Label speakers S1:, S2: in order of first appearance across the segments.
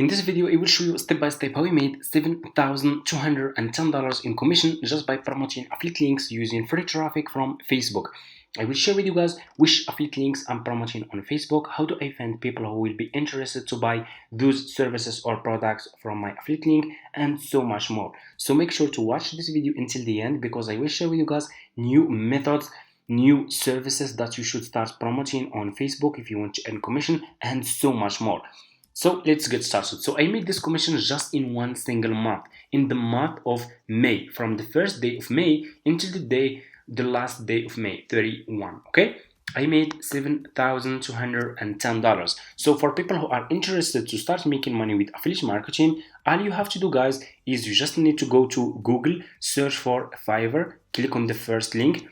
S1: In this video, I will show you step by step how we made $7,210 in commission just by promoting affiliate links using free traffic from Facebook. I will share with you guys which affiliate links I'm promoting on Facebook, how do I find people who will be interested to buy those services or products from my affiliate link, and so much more. So make sure to watch this video until the end because I will share with you guys new methods, new services that you should start promoting on Facebook if you want to earn commission, and so much more. So let's get started. So I made this commission just in one single month, in the month of May, from the first day of May until the last day of May, 31. Okay, I made $7,210. So for people who are interested to start making money with affiliate marketing, all you have to do, guys, is you just need to go to Google, search for Fiverr, click on the first link,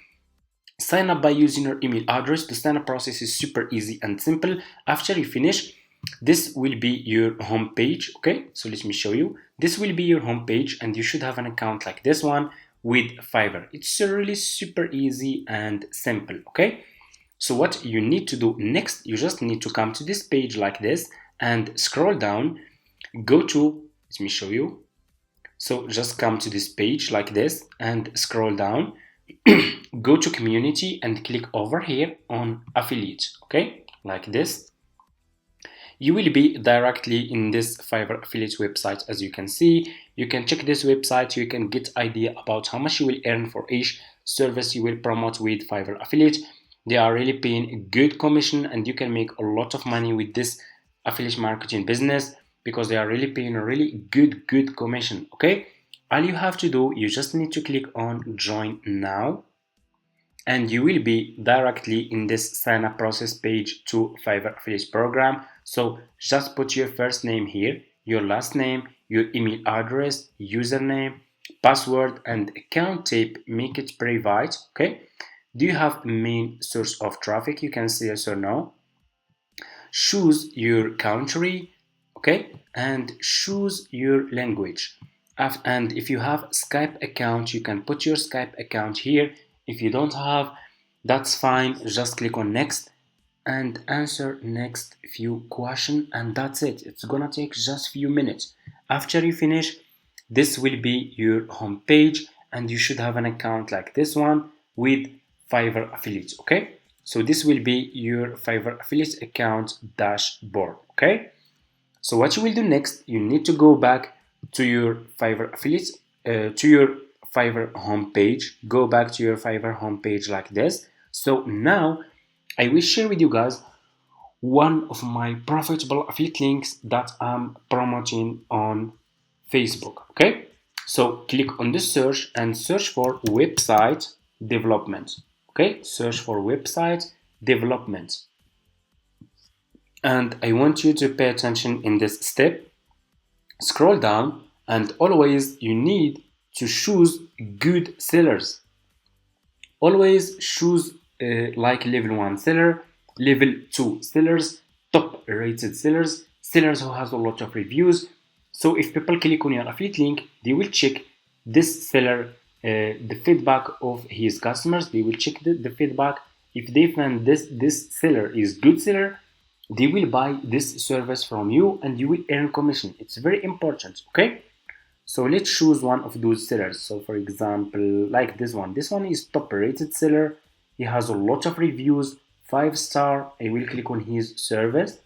S1: sign up by using your email address. The sign up process is super easy and simple. After you finish, this will be your home page. Okay, so let me show you. This will be your home page and you should have an account like this one with Fiverr. It's really super easy and simple. Okay, so what you need to do next, you just need to come to this page like this and scroll down, go to, let me show you. So just come to this page like this and scroll down, go to community and click over here on affiliate. Okay, like this. You will be directly in this Fiverr affiliate website. As you can see, you can check this website, you can get idea about how much you will earn for each service you will promote with Fiverr affiliate. They are really paying good commission and you can make a lot of money with this affiliate marketing business because they are really paying a really good commission. Okay, all you have to do, you just need to click on join now and you will be directly in this sign up process page to Fiverr affiliate program. So just put your first name here, your last name, your email address, username, password, and account type. Make it private. Okay, do you have main source of traffic? You can say yes or no. Choose your country, okay, and choose your language. And if you have Skype account, you can put your Skype account here. If you don't have, that's fine. Just click on next and answer next few questions, and that's it. It's gonna take just few minutes. After you finish, this will be your home page and you should have an account like this one with Fiverr affiliate. Okay, so this will be your Fiverr affiliate account dashboard. Okay, so what you will do next, you need to go back to your Fiverr affiliate, to your Fiverr homepage. Go back to your Fiverr homepage like this. So now I will share with you guys one of my profitable affiliate links that I'm promoting on Facebook. Okay, so click on the search and search for website development. Okay, search for website development, and I want you to pay attention in this step. Scroll down and always you need to choose good sellers. Always choose like level 1 seller, level 2 sellers, top rated sellers, sellers who has a lot of reviews. So if people click on your affiliate link, they will check this seller, the feedback of his customers. They will check the feedback. If they find this seller is good seller, they will buy this service from you and you will earn commission. It's very important. Okay, so let's choose one of those sellers. So for example, like this one is top rated seller. He has a lot of reviews, 5-star. I will click on his service.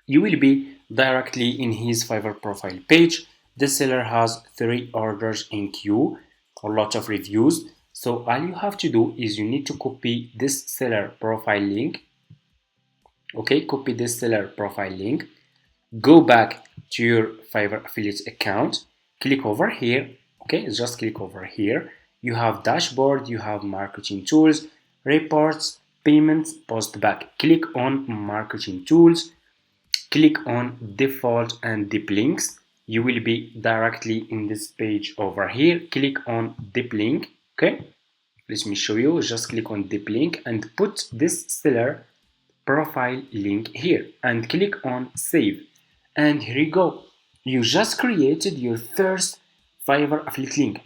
S1: You will be directly in his Fiverr profile page. This seller has 3 orders in queue, a lot of reviews. So all you have to do is you need to copy this seller profile link. Okay, copy this seller profile link, go back to your Fiverr affiliate account, click over here. Okay, just click over here. You have dashboard, you have marketing tools, reports, payments, post back. Click on marketing tools, click on default and deep links. You will be directly in this page over here. Click on deep link. Okay, let me show you. Just click on deep link and put this seller profile link here and click on save, and here you go. You just created your first Fiverr affiliate link.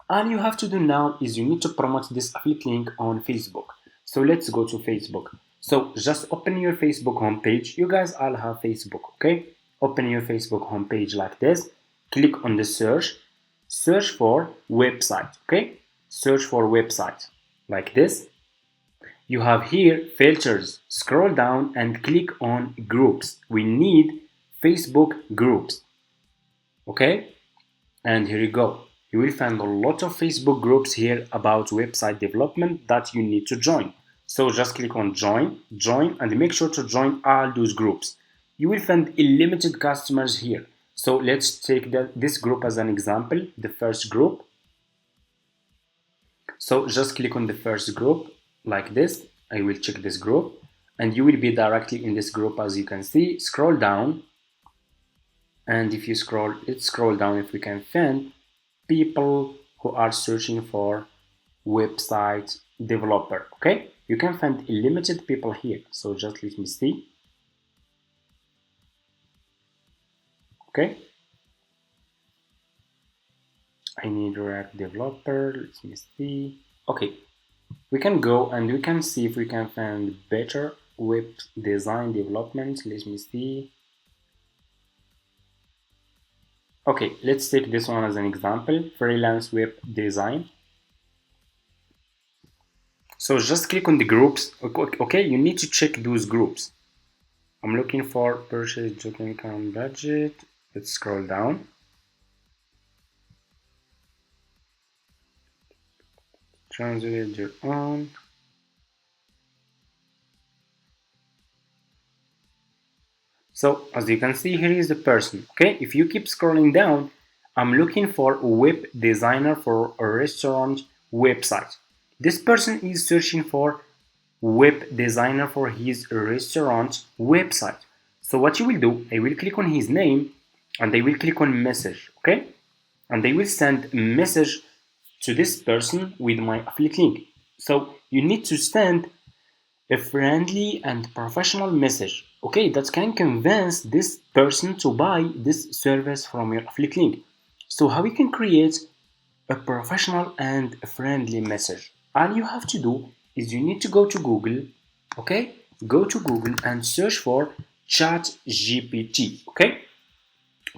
S1: All you have to do now is you need to promote this affiliate link on Facebook. So let's go to Facebook. So just open your Facebook homepage. You guys all have Facebook, okay? open your Facebook homepage like this, click on the search for website, okay? Search for website like this. You have here filters, scroll down and click on groups. We need Facebook groups, okay? And here you go. You will find a lot of Facebook groups here about website development that you need to join. So just click on join, and make sure to join all those groups. You will find unlimited customers here. So let's take this group as an example, the first group. So just click on the first group like this. I will check this group and you will be directly in this group. As you can see, scroll down, and if you let's scroll down if we can find people who are searching for website developer. Okay, you can find unlimited people here. So just let me see. Okay, I need React developer. Let me see. Okay, we can go and we can see if we can find better web design development. Let me see. Okay, let's take this one as an example, freelance web design. So just click on the groups. Okay, you need to check those groups. I'm looking for purchase income budget. Let's scroll down. Translate your own. So as you can see, here is the person. Okay, if you keep scrolling down, I'm looking for a web designer for a restaurant website. This person is searching for web designer for his restaurant website. So what you will do, I will click on his name and I will click on message, okay? And I will send a message to this person with my affiliate link. So you need to send a friendly and professional message, okay, that can convince this person to buy this service from your affiliate link. So how you can create a professional and a friendly message? All you have to do is you need to go to Google, okay? Go to Google and search for ChatGPT, okay?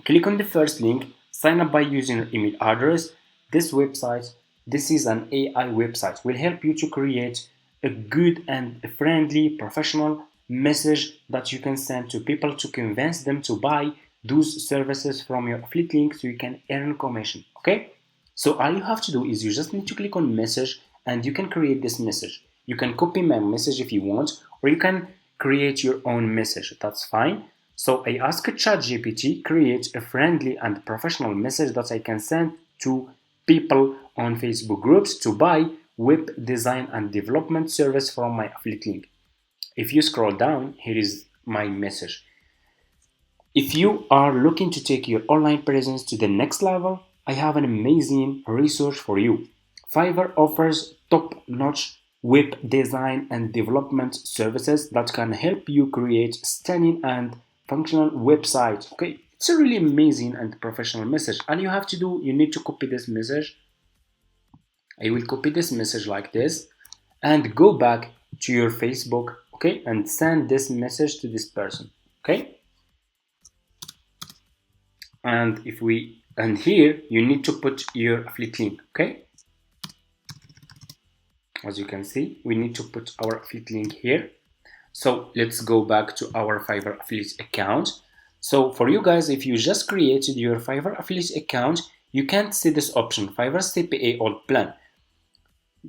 S1: Click on the first link, sign up by using your email address. This website, this is an AI website, will help you to create a good and friendly professional message that you can send to people to convince them to buy those services from your affiliate link so you can earn commission, okay? So all you have to do is you just need to click on message and you can create this message. You can copy my message if you want, or you can create your own message, that's fine. So I ask ChatGPT create a friendly and professional message that I can send to people on Facebook groups to buy web design and development service from my affiliate link. If you scroll down, here is my message. If you are looking to take your online presence to the next level, I have an amazing resource for you. Fiverr offers top-notch web design and development services that can help you create stunning and functional websites. Okay, it's a really amazing and professional message. All you have to do, you need to copy this message. I will copy this message like this and go back to your Facebook, okay, and send this message to this person, okay? And here you need to put your affiliate link, okay? As you can see, we need to put our affiliate link here. So let's go back to our Fiverr affiliate account. So for you guys, if you just created your Fiverr affiliate account, you can't see this option, Fiverr CPA old plan.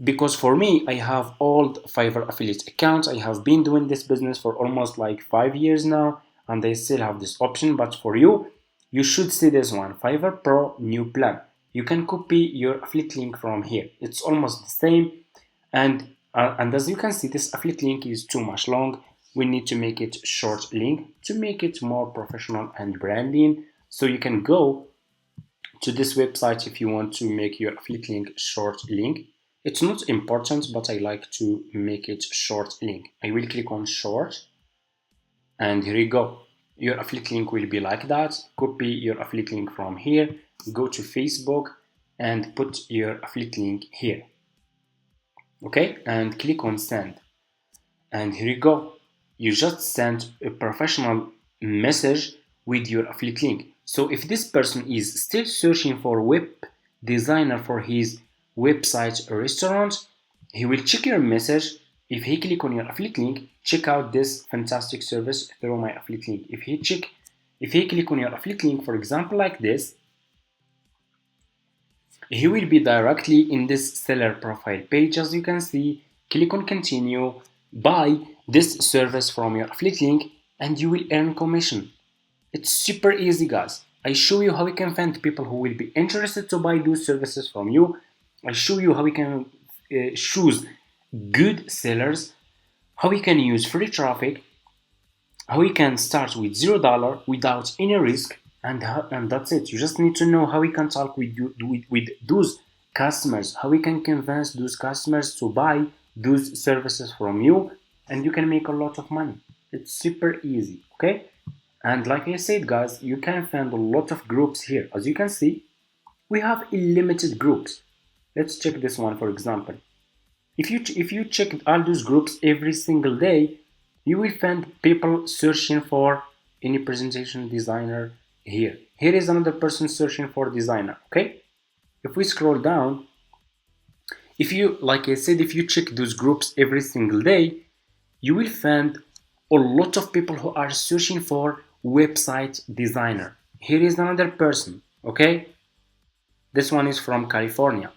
S1: Because for me, I have old Fiverr affiliate accounts. I have been doing this business for almost like 5 years now, and I still have this option. But for you, you should see this one, Fiverr Pro new plan. You can copy your affiliate link from here. It's almost the same. And as you can see, this affiliate link is too much long. We need to make it short link to make it more professional and branding. So you can go to this website if you want to make your affiliate link short link. It's not important, but I like to make it short link. I will click on short, and here you go. Your affiliate link will be like that. Copy your affiliate link from here, go to Facebook and put your affiliate link here. Okay, and click on send. And here you go. You just sent a professional message with your affiliate link. So if this person is still searching for web designer for his website or restaurant, he will check your message. If he click on your affiliate link, check out this fantastic service through my affiliate link. If he click on your affiliate link, for example, like this, he will be directly in this seller profile page. As you can see, click on continue, buy this service from your affiliate link, and you will earn commission. It's super easy, guys. I show you how you can find people who will be interested to buy those services from you. I show you how you can choose good sellers, how you can use free traffic, how you can start with $0 without any risk, and that's it. You just need to know how we can talk with those customers, how we can convince those customers to buy those services from you, and you can make a lot of money. It's super easy, okay? And like I said, guys, you can find a lot of groups here. As you can see, we have unlimited groups. Let's check this one, for example. If you check all those groups every single day, you will find people searching for any presentation designer here. Here is another person searching for designer, okay? If we scroll down, like I said, if you check those groups every single day, you will find a lot of people who are searching for website designer. Here is another person, okay? This one is from California.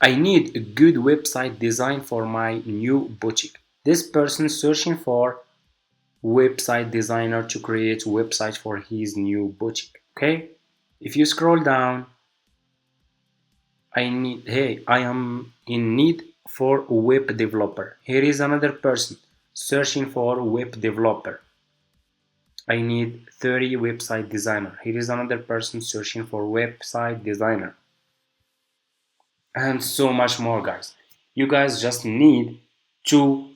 S1: I need a good website design for my new boutique. This person searching for website designer to create a website for his new boutique, okay? If you scroll down, I am in need for a web developer. Here is another person searching for a web developer. I need 30 website designer. Here is another person searching for website designer. And so much more, guys. You guys just need to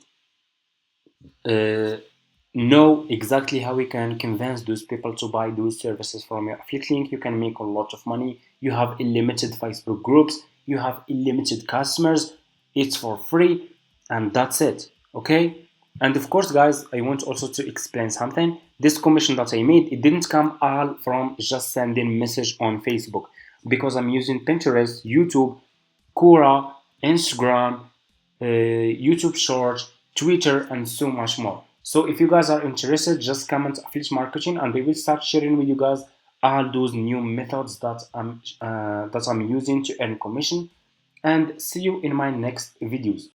S1: know exactly how we can convince those people to buy those services from your affiliate link. You can make a lot of money. You have unlimited Facebook groups. You have unlimited customers. It's for free, and that's it. Okay? And of course, guys, I want also to explain something. This commission that I made, it didn't come all from just sending message on Facebook, because I'm using Pinterest, YouTube, Quora, Instagram, YouTube Shorts, Twitter, and so much more. So if you guys are interested, just comment affiliate marketing, and we will start sharing with you guys all those new methods that I'm using to earn commission. And see you in my next videos.